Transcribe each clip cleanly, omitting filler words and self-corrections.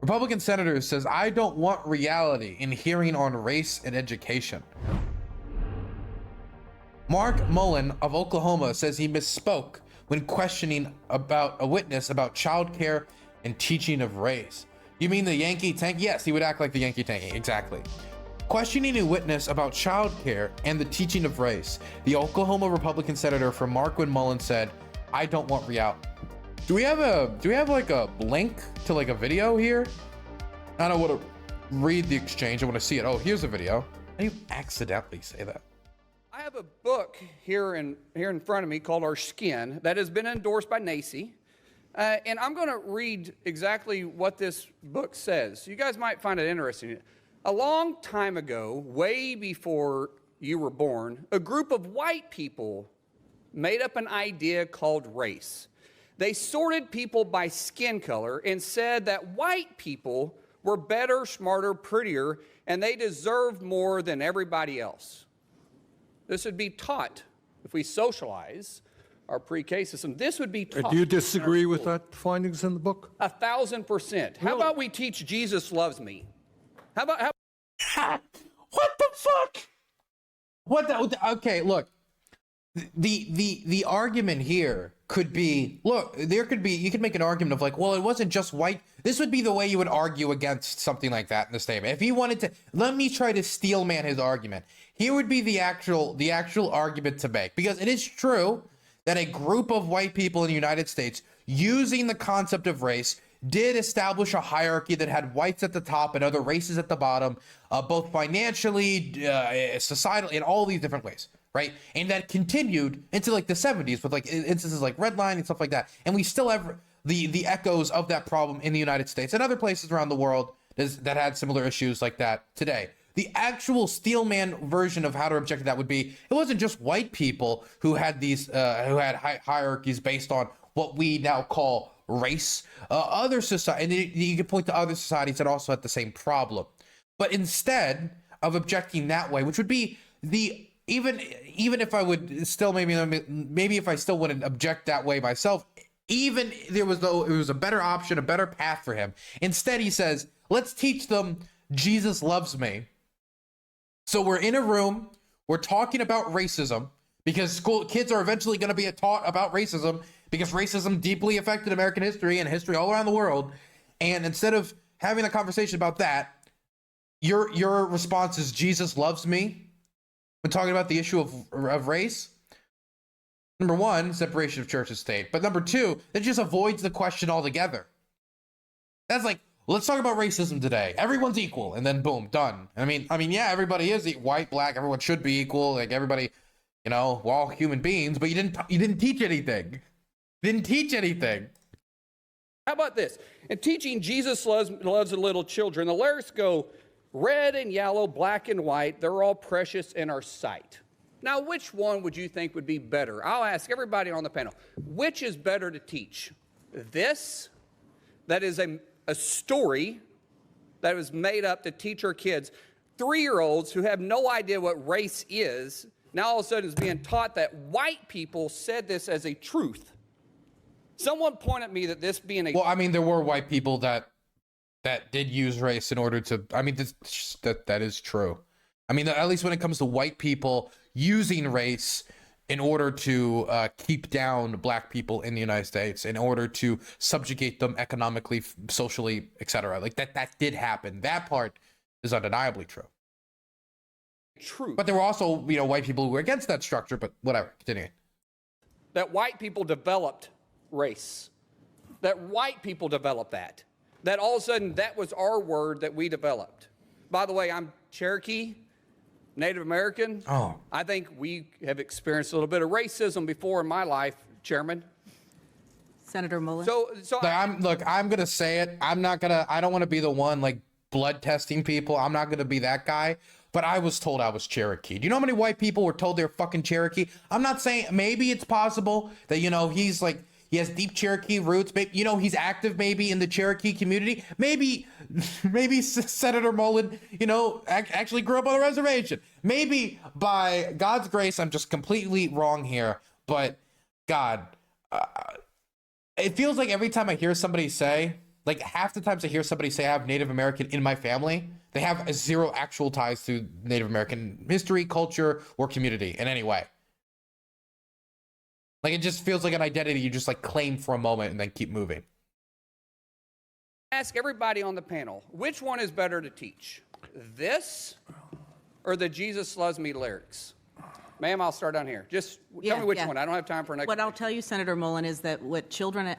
Republican senator says, I don't want reality in hearing on race and education. Markwayne Mullin of Oklahoma says he misspoke when questioning about a witness about childcare and teaching of race. You mean the Yankee Tank? Yes, he would act like the Yankee Tank, exactly. Questioning a witness about childcare and the teaching of race, the Oklahoma Republican senator from Markwayne Mullin said, I don't want reality. Do we have like a link to like a video here? I don't want to read the exchange. I want to see it. Oh, here's a video. How do you accidentally say that? I have a book here in front of me called Our Skin that has been endorsed by NACI. And I'm going to read exactly what this book says. You guys might find it interesting. A long time ago, way before you were born, a group of white people made up an idea called race. They sorted people by skin color and said that white people were better, smarter, prettier, and they deserved more than everybody else. This would be taught if we socialize our pre-K system. This would be taught. Do you disagree with that findings in the book? 1,000%. How about we teach Jesus loves me? How about What the fuck? What the, okay, look. The argument here could be, look, you could make an argument of like, well, it wasn't just white. This would be the way you would argue against something like that in the statement. If he wanted to, let me try to steel man his argument. Here would be the actual argument to make, because it is true that a group of white people in the United States using the concept of race did establish a hierarchy that had whites at the top and other races at the bottom, both financially, societally, in all these different ways, right? And that continued into like the 70s with like instances like Redline and stuff like that. And we still have the echoes of that problem in the United States and other places around the world that had similar issues like that today. The actual steelman version of how to object to that would be, it wasn't just white people who had these, who had hierarchies based on what we now call race. Other society, and you can point to other societies that also had the same problem. But instead of objecting that way, which would be the, even if I would still maybe if I still wouldn't object that way myself, even it was a better option, a better path for him. Instead, he says, let's teach them Jesus loves me. So we're in a room, we're talking about racism, because kids are eventually going to be taught about racism, because racism deeply affected American history and history all around the world. And instead of having a conversation about that, your response is Jesus loves me when talking about the issue of race. Number one, separation of church and state. But number two, that just avoids the question altogether. That's like, let's talk about racism today. Everyone's equal, and then boom, done. I mean, yeah, everybody is white, black. Everyone should be equal. Like everybody, you know, we're all human beings. But you didn't teach anything. Didn't teach anything. How about this? In teaching Jesus loves the little children, the lyrics go, red and yellow, black and white, they're all precious in our sight. Now, which one would you think would be better? I'll ask everybody on the panel, which is better to teach? This, that is a story that was made up to teach our kids, 3-year-olds who have no idea what race is, now all of a sudden is being taught that white people said this as a truth. Someone point at me that this being a... Well, I mean, there were white people that did use race in order to... I mean, that is true. I mean, at least when it comes to white people using race in order to keep down black people in the United States, in order to subjugate them economically, socially, etc. Like that did happen. That part is undeniably true. True. But there were also, you know, white people who were against that structure, but whatever, continuing. That white people developed race. That white people developed that. That all of a sudden, that was our word that we developed. By the way, I'm Cherokee, Native American. Oh. I think we have experienced a little bit of racism before in my life, Chairman. Senator Mullin. So I'm going to say it. I don't want to be the one like blood testing people. I'm not going to be that guy. But I was told I was Cherokee. Do you know how many white people were told they're fucking Cherokee? I'm not saying, maybe it's possible that, you know, he has deep Cherokee roots. Maybe, you know, he's active maybe in the Cherokee community. Maybe Senator Mullin, you know, actually grew up on a reservation. Maybe by God's grace, I'm just completely wrong here. But God, it feels like every time I hear somebody say like half the times I hear somebody say I have Native American in my family, they have zero actual ties to Native American history, culture, or community in any way. Like it just feels like an identity you just like claim for a moment and then keep moving. Ask everybody on the panel, which one is better to teach? This or the Jesus Loves Me lyrics? Ma'am, I'll start down here. Just tell me which one. I don't have time for an explanation. What I'll tell you, Senator Mullin, is that what children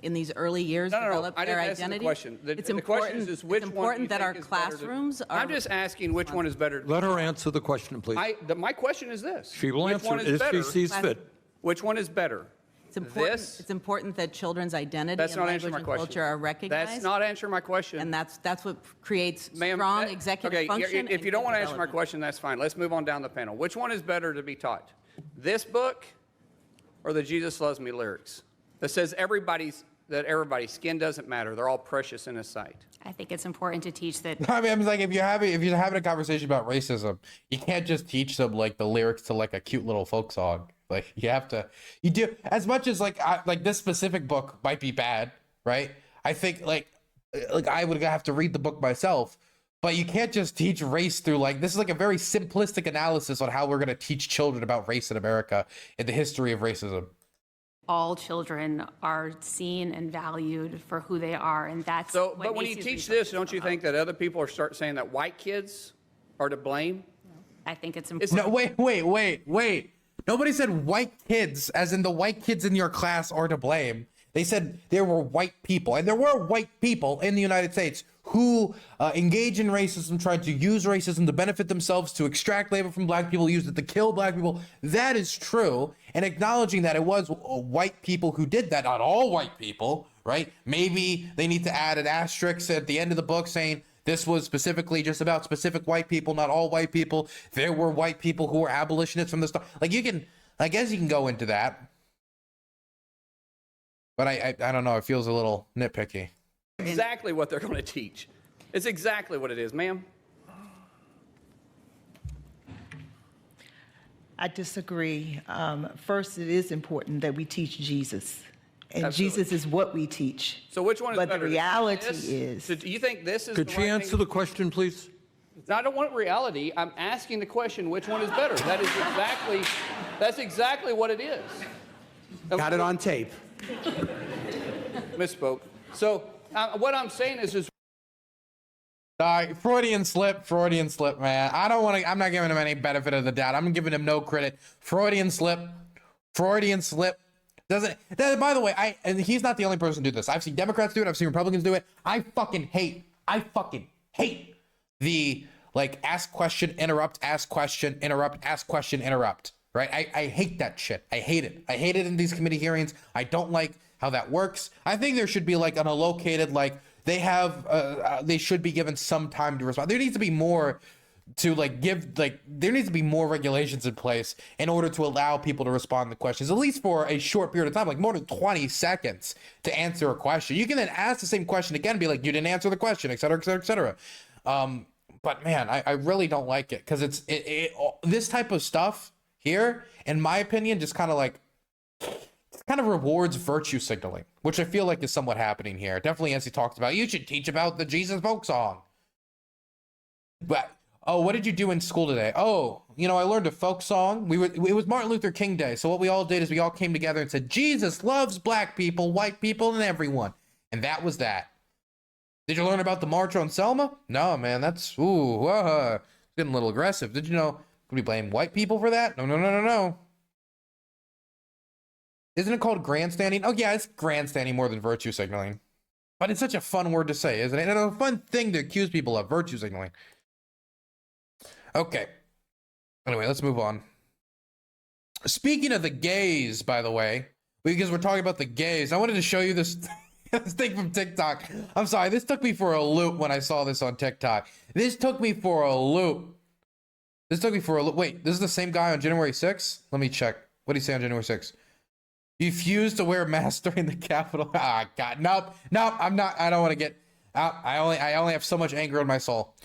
in these early years develop I their didn't answer identity. the question. It's the question important. is which it's one important do you that our think is better classrooms are. I'm just asking which one is better. Let her answer the question, please. My question is this. She will which answer one it is if she better? sees fit. Which one is better? It's important. This? It's important that children's identity That's and not language answering my and question. culture are recognized. That's not answering my question. And that's what creates Ma'am, strong executive function. If you don't want to answer my development. question, that's fine. Let's move on down the panel. Which one is better to be taught? This book or the Jesus Loves Me lyrics? That says that everybody's skin doesn't matter. They're all precious in His sight. I think it's important to teach that. I mean, I'm like, if you're having a conversation about racism, you can't just teach them like the lyrics to like a cute little folk song. Like you do as much as like this specific book might be bad, right? I think like I would have to read the book myself, but you can't just teach race through like, this is like a very simplistic analysis on how we're going to teach children about race in America and the history of racism. All children are seen and valued for who they are, and that's So, what but when you Macy's teach research this, is don't you about. think that other people are start saying that white kids are to blame? I think it's important. No, wait. Nobody said white kids, as in the white kids in your class are to blame. They said there were white people, and there were white people in the United States who engage in racism, tried to use racism to benefit themselves, to extract labor from black people, used it to kill black people. That is true. And acknowledging that it was white people who did that, not all white people, right? Maybe they need to add an asterisk at the end of the book saying, this was specifically just about specific white people, not all white people. There were white people who were abolitionists from the start. Like I guess you can go into that. But I don't know. It feels a little nitpicky. Exactly what they're going to teach. It's exactly what it is, ma'am. I disagree. First, it is important that we teach Jesus. And Absolutely. Jesus is what we teach. So which one is But better? the reality This? is- So do you think this is Could the she right answer thing? the question, please? I don't want reality. I'm asking the question, which one is better? That's exactly what it is. Got it on tape. Misspoke. So what I'm saying is All right, Freudian slip, man. I'm not giving him any benefit of the doubt. I'm giving him no credit. Freudian slip. By the way, and he's not the only person to do this. I've seen Democrats do it. I've seen Republicans do it. I fucking hate the like ask question, interrupt, ask question, interrupt, ask question, interrupt. Right? I hate that shit. I hate it. I hate it in these committee hearings. I don't like how that works. I think there should be like an allocated, like they should be given some time to respond. There needs to be more to there needs to be more regulations in place in order to allow people to respond to questions, at least for a short period of time, like more than 20 seconds to answer a question. You can then ask the same question again and be like, you didn't answer the question, et cetera, et cetera, et cetera. But man, I really don't like it because this type of stuff here, in my opinion, just kind of rewards virtue signaling, which I feel like is somewhat happening here. Definitely, as he talked about, you should teach about the Jesus folk song. But oh, what did you do in school today? Oh, I learned a folk song. It was Martin Luther King Day. So what we all did is we all came together and said, Jesus loves black people, white people, and everyone. And that was that. Did you learn about the March on Selma? No, man, that's, getting a little aggressive. Did you know, could we blame white people for that? No. Isn't it called grandstanding? Oh yeah, it's grandstanding more than virtue signaling. But it's such a fun word to say, isn't it? And a fun thing to accuse people of, virtue signaling. Okay. Anyway, let's move on. Speaking of the gays, by the way, because we're talking about the gays, I wanted to show you this, this thing from TikTok. I'm sorry, this took me for a loop when I saw this on TikTok. This took me for a loop. Wait, this is the same guy on January 6th? Let me check. What did he say on January 6th? Refused to wear a mask during the Capitol. Ah, God, nope. I'm not. I don't want to get out. I only have so much anger in my soul.